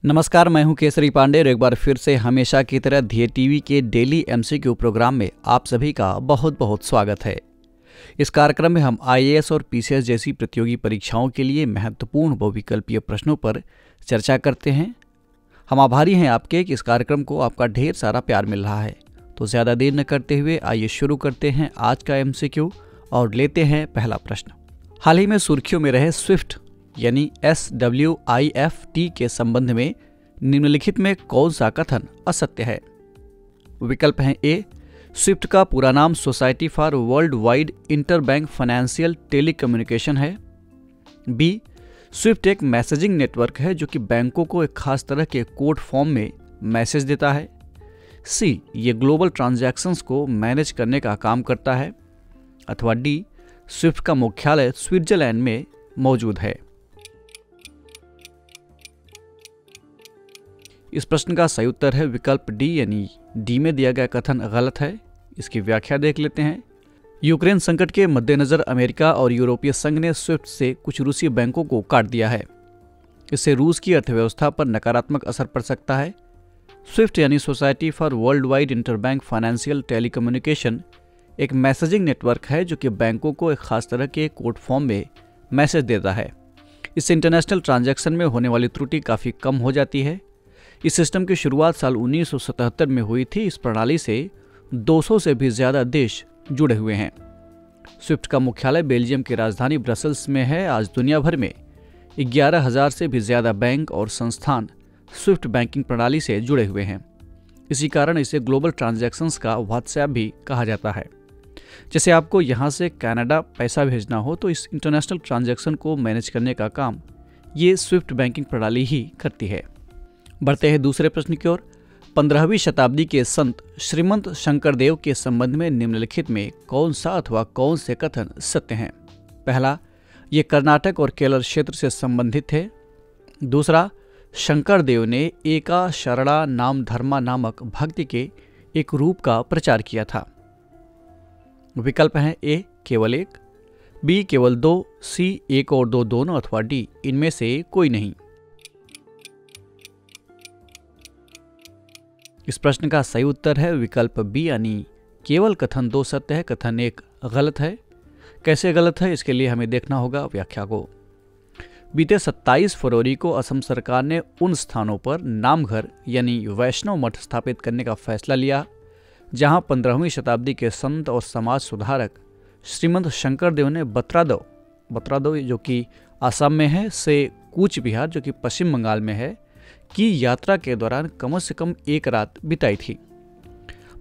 नमस्कार, मैं हूं केसरी पांडे और एक बार फिर से हमेशा की तरह ध्येय टीवी के डेली एमसीक्यू प्रोग्राम में आप सभी का बहुत बहुत स्वागत है। इस कार्यक्रम में हम आईएएस और पीसीएस जैसी प्रतियोगी परीक्षाओं के लिए महत्वपूर्ण बहुविकल्पीय प्रश्नों पर चर्चा करते हैं। हम आभारी हैं आपके कि इस कार्यक्रम को आपका ढेर सारा प्यार मिल रहा है। तो ज़्यादा देर न करते हुए आइए शुरू करते हैं आज का एमसीक्यू और लेते हैं पहला प्रश्न। हाल ही में सुर्खियों में रहे स्विफ्ट यानी SWIFT के संबंध में निम्नलिखित में कौन सा कथन असत्य है? विकल्प हैं ए, स्विफ्ट का पूरा नाम society for world wide interbank financial telecommunication है। बी, स्विफ्ट एक मैसेजिंग नेटवर्क है जो कि बैंकों को एक खास तरह के कोड फॉर्म में मैसेज देता है। सी, ये ग्लोबल ट्रांजैक्शंस को मैनेज करने का काम करता है। अथवा डी, स्विफ्ट का मुख्यालय स्विट्जरलैंड में मौजूद है। इस प्रश्न का सही उत्तर है विकल्प डी यानी डी में दिया गया कथन गलत है। इसकी व्याख्या देख लेते हैं। यूक्रेन संकट के मद्देनजर अमेरिका और यूरोपीय संघ ने स्विफ्ट से कुछ रूसी बैंकों को काट दिया है। इससे रूस की अर्थव्यवस्था पर नकारात्मक असर पड़ सकता है। स्विफ्ट यानी society for world wide interbank financial telecommunication एक मैसेजिंग नेटवर्क है जो कि बैंकों को एक खास तरह के कोड फॉर्म में मैसेज देता है। इससे इंटरनेशनल ट्रांजैक्शन में होने वाली त्रुटि काफ़ी कम हो जाती है। इस सिस्टम की शुरुआत साल 1977 में हुई थी। इस प्रणाली से 200 से भी ज़्यादा देश जुड़े हुए हैं। स्विफ्ट का मुख्यालय बेल्जियम की राजधानी ब्रसल्स में है। आज दुनिया भर में 11,000 से भी ज़्यादा बैंक और संस्थान स्विफ्ट बैंकिंग प्रणाली से जुड़े हुए हैं। इसी कारण इसे ग्लोबल ट्रांजैक्शंस का व्हाट्सएप भी कहा जाता है। जैसे आपको यहाँ से कनाडा पैसा भेजना हो तो इस इंटरनेशनल ट्रांजैक्शन को मैनेज करने का काम ये स्विफ्ट बैंकिंग प्रणाली ही करती है। बढ़ते हैं दूसरे प्रश्न की ओर। 15वीं शताब्दी के संत श्रीमंत शंकरदेव के संबंध में निम्नलिखित में कौन सा अथवा कौन से कथन सत्य हैं? पहला, ये कर्नाटक और केरल क्षेत्र से संबंधित है। दूसरा, शंकरदेव ने एका शरणा नाम धर्मा नामक भक्ति के एक रूप का प्रचार किया था। विकल्प हैं ए, केवल एक, बी, केवल दो, सी, एक और दो दोनों, अथवा डी, इनमें से कोई नहीं। इस प्रश्न का सही उत्तर है विकल्प बी यानी केवल कथन दो सत्य है, कथन एक गलत है। कैसे गलत है इसके लिए हमें देखना होगा व्याख्या को। बीते 27 फरवरी को असम सरकार ने उन स्थानों पर नामघर यानी वैष्णव मठ स्थापित करने का फैसला लिया जहां 15वीं शताब्दी के संत और समाज सुधारक श्रीमंत शंकरदेव ने बत्रादो जो कि असम में है से कूच बिहार जो कि पश्चिम बंगाल में है की यात्रा के दौरान कम से कम एक रात बिताई थी।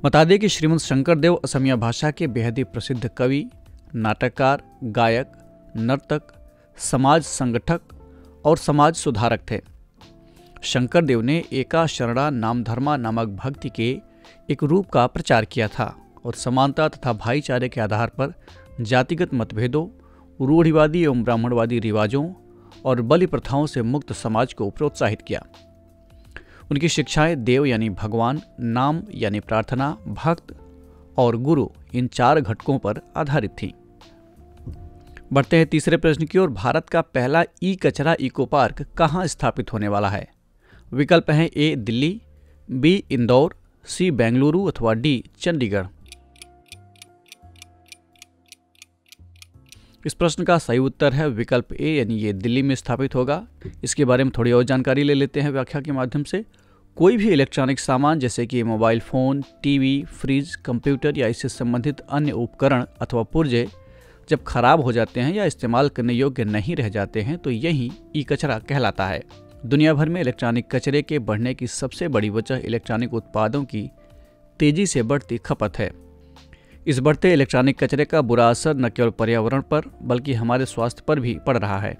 बता दें कि श्रीमंत शंकरदेव असमिया भाषा के बेहद ही प्रसिद्ध कवि, नाटककार, गायक, नर्तक, समाज संगठक और समाज सुधारक थे। शंकरदेव ने एका शरणा नाम धर्मा नामक भक्ति के एक रूप का प्रचार किया था और समानता तथा भाईचारे के आधार पर जातिगत मतभेदों, रूढ़िवादी एवं ब्राह्मणवादी रिवाजों और बलि प्रथाओं से मुक्त समाज को प्रोत्साहित किया। उनकी शिक्षाएं देव यानी भगवान, नाम यानी प्रार्थना, भक्त और गुरु इन चार घटकों पर आधारित थीं। बढ़ते हैं तीसरे प्रश्न की ओर। भारत का पहला ई कचरा इको पार्क कहाँ स्थापित होने वाला है? विकल्प हैं ए, दिल्ली, बी, इंदौर, सी, बेंगलुरु, अथवा डी, चंडीगढ़। इस प्रश्न का सही उत्तर है विकल्प ए यानी ये दिल्ली में स्थापित होगा। इसके बारे में थोड़ी और जानकारी ले लेते हैं व्याख्या के माध्यम से। कोई भी इलेक्ट्रॉनिक सामान जैसे कि mobile phone, TV, fridge, computer या इससे संबंधित अन्य उपकरण अथवा पुर्जे जब खराब हो जाते हैं या इस्तेमाल करने योग्य नहीं रह जाते हैं तो यही ई कचरा कहलाता है। दुनिया भर में इलेक्ट्रॉनिक कचरे के बढ़ने की सबसे बड़ी वजह इलेक्ट्रॉनिक उत्पादों की तेजी से बढ़ती खपत है। इस बढ़ते इलेक्ट्रॉनिक कचरे का बुरा असर न केवल पर्यावरण पर बल्कि हमारे स्वास्थ्य पर भी पड़ रहा है।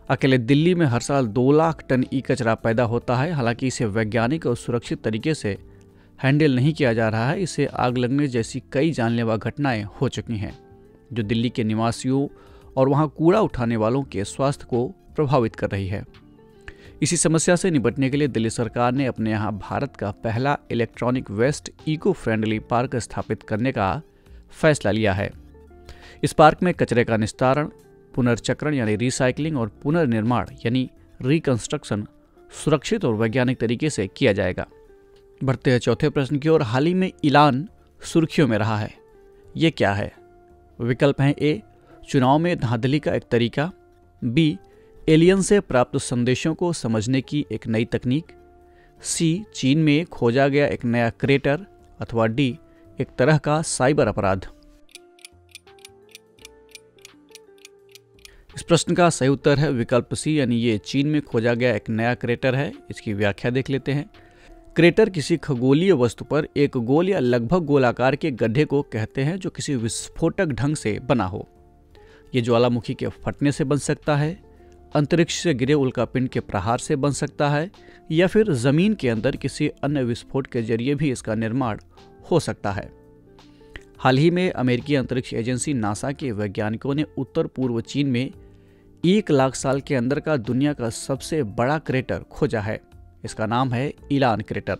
अकेले दिल्ली में हर साल 2 लाख टन ई कचरा पैदा होता है। हालांकि इसे वैज्ञानिक और सुरक्षित तरीके से हैंडल नहीं किया जा रहा है। इसे आग लगने जैसी कई जानलेवा घटनाएं हो चुकी हैं जो दिल्ली के निवासियों और वहां कूड़ा उठाने वालों के स्वास्थ्य को प्रभावित कर रही है। इसी समस्या से निपटने के लिए दिल्ली सरकार ने अपने यहाँ भारत का पहला electronic waste eco friendly park स्थापित करने का फैसला लिया है। इस पार्क में कचरे का निस्तारण, पुनर्चक्रण यानी रिसाइकलिंग और पुनर्निर्माण यानी रिकंस्ट्रक्शन सुरक्षित और वैज्ञानिक तरीके से किया जाएगा। बढ़ते हैं चौथे प्रश्न की ओर। हाल ही में ईलान सुर्खियों में रहा है, ये क्या है? विकल्प हैं ए, चुनाव में धांधली का एक तरीका, बी, एलियन से प्राप्त संदेशों को समझने की एक नई तकनीक, सी, चीन में खोजा गया एक नया क्रेटर, अथवा डी, एक तरह का साइबर अपराध। इस प्रश्न का सही उत्तर है विकल्प सी, यानी ये चीन में खोजा गया एक नया क्रेटर है। इसकी व्याख्या देख लेते हैं। क्रेटर किसी खगोलीय वस्तु पर एक गोल या लगभग गोलाकार के गड्ढे को कहते हैं जो किसी विस्फोटक ढंग से बना हो। ये ज्वालामुखी के फटने से बन सकता है, अंतरिक्ष से गिरे उल्कापिंड के प्रहार से बन सकता है, या फिर जमीन के अंदर किसी अन्य विस्फोट के जरिए भी इसका निर्माण हो सकता है। हाल ही में अमेरिकी अंतरिक्ष एजेंसी नासा के वैज्ञानिकों ने उत्तर पूर्व चीन में 1 लाख साल के अंदर का दुनिया का सबसे बड़ा क्रेटर खोजा है। इसका नाम है ईलान क्रेटर।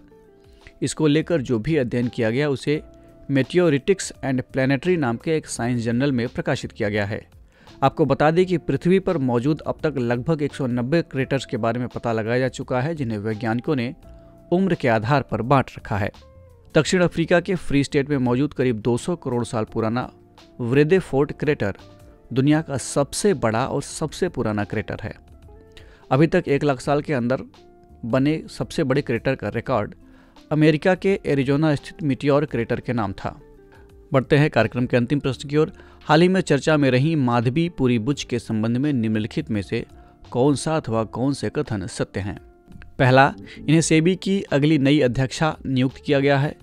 इसको लेकर जो भी अध्ययन किया गया उसे मेटियोरिटिक्स एंड प्लैनेटरी नाम के एक साइंस जर्नल में प्रकाशित किया गया है। आपको बता दें कि पृथ्वी पर मौजूद अब तक लगभग 190 क्रेटर्स के बारे में पता लगाया जा चुका है, जिन्हें वैज्ञानिकों ने उम्र के आधार पर बांट रखा है। दक्षिण अफ्रीका के फ्री स्टेट में मौजूद करीब 200 करोड़ साल पुराना व्रेदेफोर्ड क्रेटर दुनिया का सबसे बड़ा और सबसे पुराना क्रेटर है। अभी तक 1 लाख साल के अंदर बने सबसे बड़े क्रेटर का रिकॉर्ड अमेरिका के एरिजोना स्थित मिटियोर क्रेटर के नाम था। बढ़ते हैं कार्यक्रम के अंतिम प्रश्न की ओर। हाल ही में चर्चा में रही माधवीपुरी बुच के संबंध में निम्नलिखित में से कौन सा अथवा कौन से कथन सत्य हैं? पहला, इन्हें सेबी की अगली नई अध्यक्षा नियुक्त किया गया है।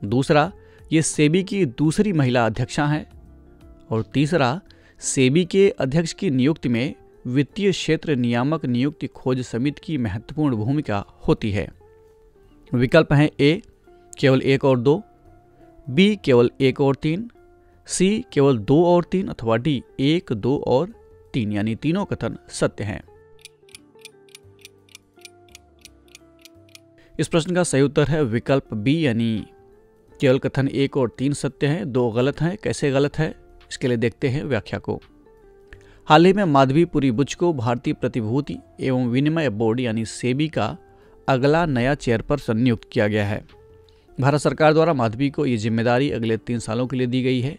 दूसरा, ये सेबी की दूसरी महिला अध्यक्षा हैं। और तीसरा, सेबी के अध्यक्ष की नियुक्ति में वित्तीय क्षेत्र नियामक नियुक्ति खोज समिति की महत्वपूर्ण भूमिका होती है। विकल्प हैं ए, केवल 1 और 2, बी, केवल 1 और 3, सी, केवल 2 और 3, अथवा डी, 1, 2 और 3, यानी तीनों कथन सत्य हैं। इस प्रश्न का सही उत्तर है विकल्प बी, यानी केवल कथन 1 और 3 सत्य हैं, 2 गलत हैं। कैसे गलत है, इसके लिए देखते हैं व्याख्या को। हाल ही में माधवीपुरी बुच को भारतीय प्रतिभूति एवं विनिमय बोर्ड यानी सेबी का अगला नया चेयरपर्सन नियुक्त किया गया है। भारत सरकार द्वारा माधवी को ये जिम्मेदारी अगले 3 सालों के लिए दी गई है।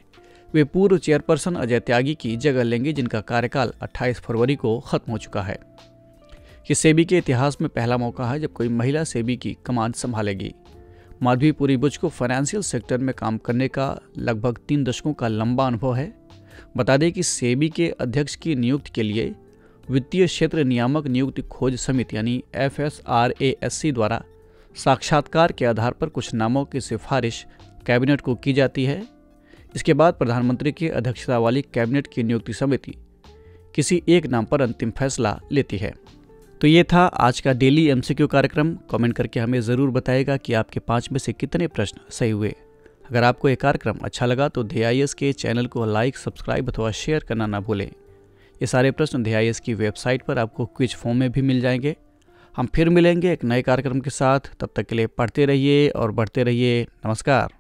वे पूर्व चेयरपर्सन अजय त्यागी की जगह लेंगे, जिनका कार्यकाल 28 फरवरी को खत्म हो चुका है। ये सेबी के इतिहास में पहला मौका है जब कोई महिला सेबी की कमान संभालेगी। माधवीपुरी बुच को फाइनेंशियल सेक्टर में काम करने का लगभग 3 दशकों का लंबा अनुभव है। बता दें कि सेबी के अध्यक्ष की नियुक्ति के लिए वित्तीय क्षेत्र नियामक नियुक्ति खोज समिति यानी FSRASC द्वारा साक्षात्कार के आधार पर कुछ नामों की सिफारिश कैबिनेट को की जाती है। इसके बाद प्रधानमंत्री की अध्यक्षता वाली कैबिनेट की नियुक्ति समिति किसी एक नाम पर अंतिम फैसला लेती है। तो ये था आज का डेली MCQ कार्यक्रम। कमेंट करके हमें ज़रूर बताइएगा कि आपके 5 में से कितने प्रश्न सही हुए। अगर आपको ये कार्यक्रम अच्छा लगा तो DIS के चैनल को लाइक, सब्सक्राइब अथवा शेयर करना ना भूलें। ये सारे प्रश्न DIS की वेबसाइट पर आपको क्विज फॉर्म में भी मिल जाएंगे। हम फिर मिलेंगे एक नए कार्यक्रम के साथ। तब तक के लिए पढ़ते रहिए और बढ़ते रहिए। नमस्कार।